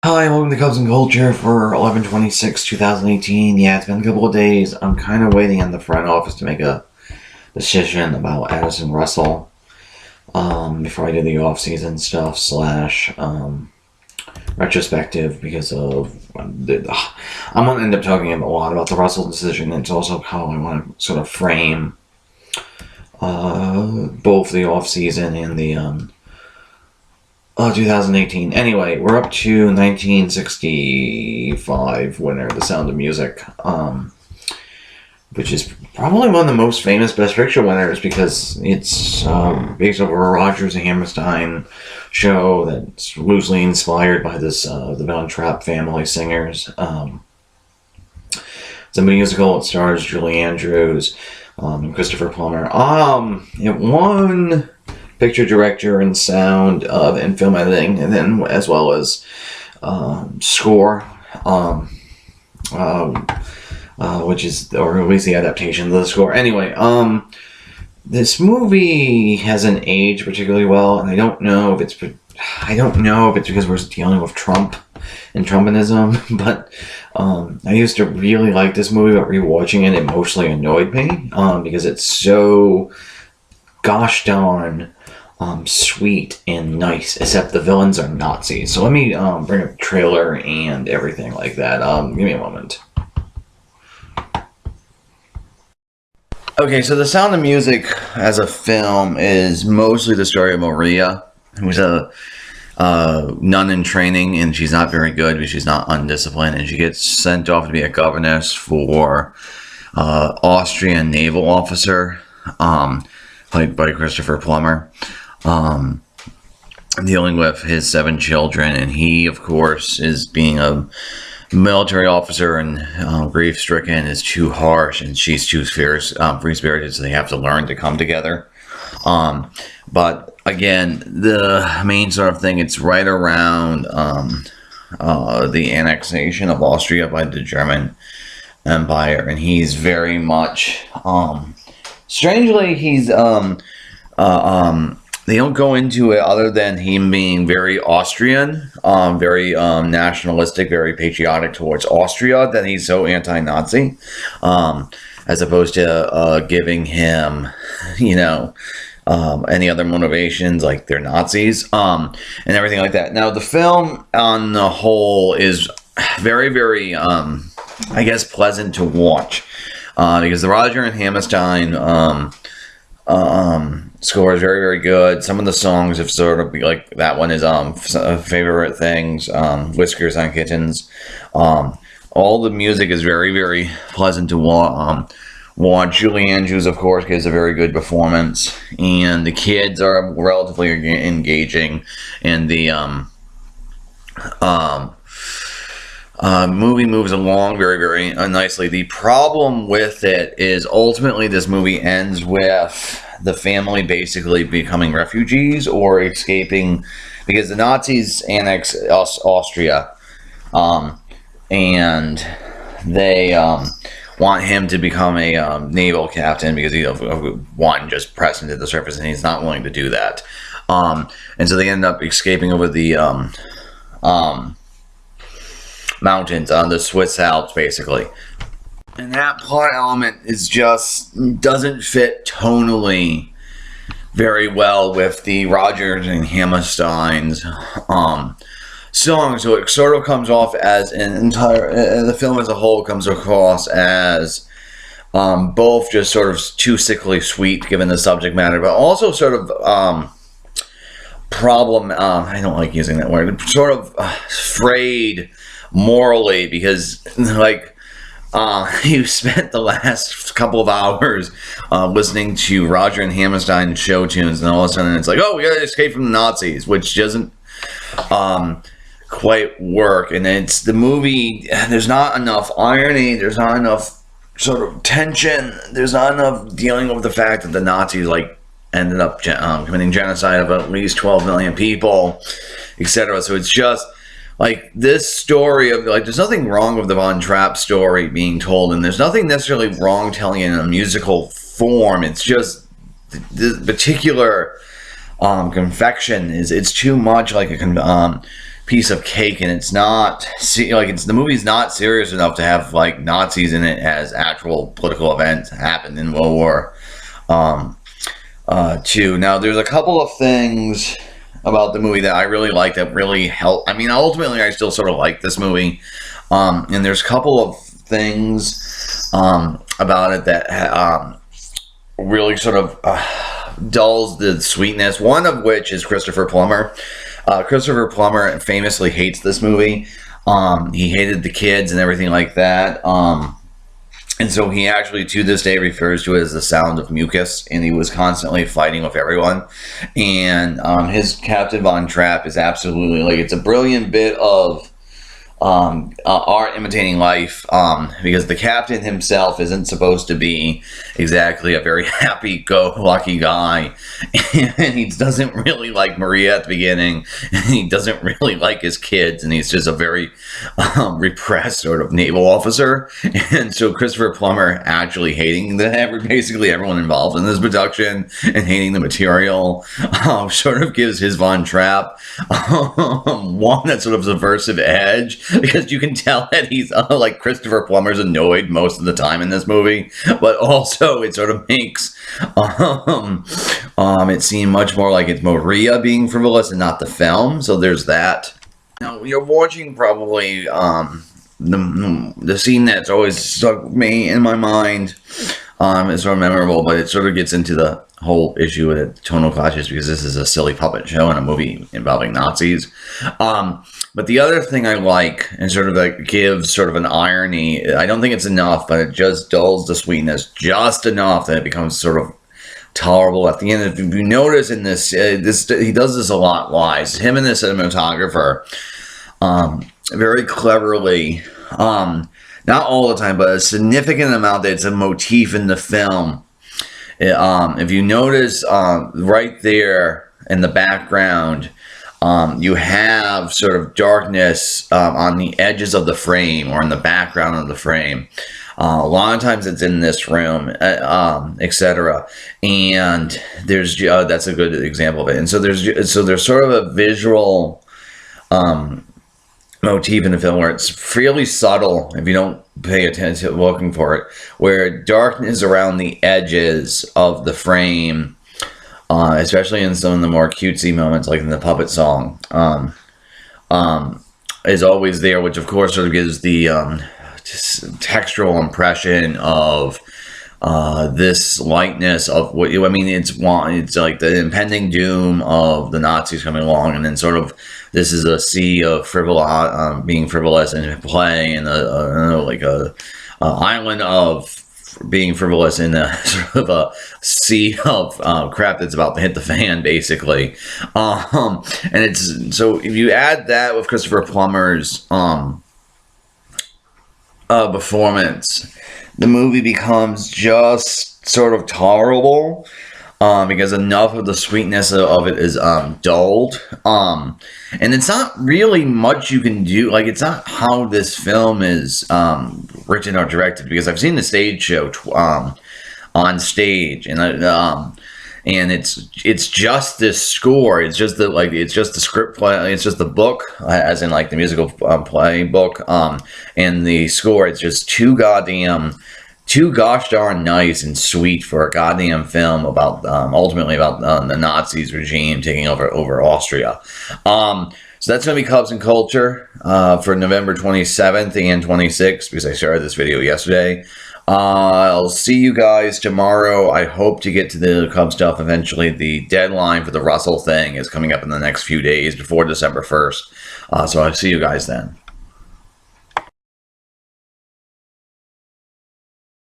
Hi, welcome to Cubs and Culture for 11/26/2018. Yeah, it's been a couple of days. I'm kind of waiting on the front office to make a decision about Addison Russell before I do the off-season stuff slash retrospective because of I'm going to end up talking a lot about the Russell decision. It's also how I want to sort of frame both the off-season and the 2018. Anyway, we're up to 1965 winner, The Sound of Music, which is probably one of the most famous Best Picture winners because it's based over a Rodgers and Hammerstein show that's loosely inspired by this the Von Trapp family singers. It's a musical. It stars Julie Andrews and Christopher Plummer. It won picture director and sound and film editing, and then as well as score, which is, or at least the adaptation of the score. Anyway, this movie hasn't aged particularly well, and I don't know if it's because we're dealing with Trump and Trumpism, but I used to really like this movie, but rewatching it mostly annoyed me because it's so gosh darn sweet and nice, except the villains are Nazis. So let me bring up the trailer and everything like that. Give me a moment. Okay, so The Sound of Music as a film is mostly the story of Maria, who's a nun in training, and she's not very good, but she's not undisciplined, and she gets sent off to be a governess for Austrian naval officer, played by Christopher Plummer, dealing with his 7 children, and he, of course, is being a military officer and grief-stricken, is too harsh, and she's too free-spirited, so they have to learn to come together. But again, the main sort of thing, it's right around the annexation of Austria by the German Empire, and he's very much strangely, he's they don't go into it other than him being very Austrian, very nationalistic, very patriotic towards Austria, that he's so anti-Nazi, as opposed to giving him, any other motivations, like they're Nazis, and everything like that. Now, the film on the whole is very, very, I guess, pleasant to watch, because the Roger and Hammerstein score is very, very good. Some of the songs have sort of, like, that one is Favorite Things, Whiskers on Kittens. All the music is very, very pleasant to watch. Julie Andrews, of course, gives a very good performance, and the kids are relatively engaging, and the movie moves along very, very nicely. The problem with it is ultimately this movie ends with the family basically becoming refugees or escaping because the Nazis annex Austria, and they want him to become a naval captain because he, one, just pressed into the surface, and he's not willing to do that. And so they end up escaping over the mountains on the Swiss Alps, basically. And that plot element is just doesn't fit tonally very well with the Rodgers and Hammerstein's song, so it sort of comes off as an entire, the film as a whole comes across as both just sort of too sickly sweet given the subject matter, but also sort of I don't like using that word, sort of frayed morally, because you spent the last couple of hours listening to Roger and Hammerstein show tunes, and all of a sudden it's like, oh, we gotta escape from the Nazis, which doesn't quite work. And it's the movie, there's not enough irony, there's not enough sort of tension, there's not enough dealing with the fact that the Nazis ended up committing genocide of at least 12 million people, etc. So it's just this story of there's nothing wrong with the Von Trapp story being told, and there's nothing necessarily wrong telling it in a musical form. It's just the particular confection it's too much like a piece of cake, and it's not like the movie's not serious enough to have like Nazis in it as actual political events happened in World War II. Now, there's a couple of things about the movie that I really like that really help. I mean, ultimately, I still sort of like this movie, and there's a couple of things about it that really sort of dulls the sweetness. One of which is Christopher Plummer. Christopher Plummer famously hates this movie. He hated the kids and everything like that. And so he actually, to this day, refers to it as the sound of mucus, and he was constantly fighting with everyone. And his Captain Von Trapp is absolutely, like, it's a brilliant bit of art imitating life, because the captain himself isn't supposed to be exactly a very happy-go-lucky guy, and he doesn't really like Maria at the beginning, and he doesn't really like his kids, and he's just a very repressed sort of naval officer. And so Christopher Plummer actually hating basically everyone involved in this production and hating the material sort of gives his Von Trapp one that sort of subversive edge, because you can tell that he's like Christopher Plummer's annoyed most of the time in this movie, but also it sort of makes it seem much more like it's Maria being frivolous and not the film. So there's that. Now, you're watching probably the scene that's always stuck with me in my mind. Is sort of memorable, but it sort of gets into the whole issue with it, tonal clashes, because this is a silly puppet show and a movie involving Nazis. But the other thing I like, and sort of like gives sort of an irony, I don't think it's enough, but it just dulls the sweetness just enough that it becomes sort of tolerable at the end. If you notice in this, he does this a lot wise. Him and the cinematographer, very cleverly, not all the time, but a significant amount that's a motif in the film. If you notice right there in the background, you have sort of darkness on the edges of the frame or in the background of the frame. A lot of times it's in this room, etc. And there's that's a good example of it. And so there's sort of a visual motif in the film where it's fairly subtle if you don't pay attention to looking for it, where darkness around the edges of the frame, especially in some of the more cutesy moments like in the puppet song, is always there, which of course sort of gives the textural impression of this lightness of what I mean. It's like the impending doom of the Nazis coming along, and then sort of this is a sea of being frivolous and playing, and like a island of being frivolous in a sort of a sea of crap that's about to hit the fan, basically. And it's so if you add that with Christopher Plummer's performance, the movie becomes just sort of tolerable, because enough of the sweetness of it is dulled. And it's not really much you can do. Like, it's not how this film is written or directed, because I've seen the stage show on stage, and it's just this score. It's just the script play. It's just the book, as in like the musical play book, and the score. It's just too gosh darn nice and sweet for a goddamn film about ultimately about the Nazis regime taking over Austria. So that's going to be Cubs and Culture for November 27th and 26th, because I started this video yesterday. I'll see you guys tomorrow. I hope to get to the Cub stuff eventually. The deadline for the Russell thing is coming up in the next few days before December 1st. So I'll see you guys then.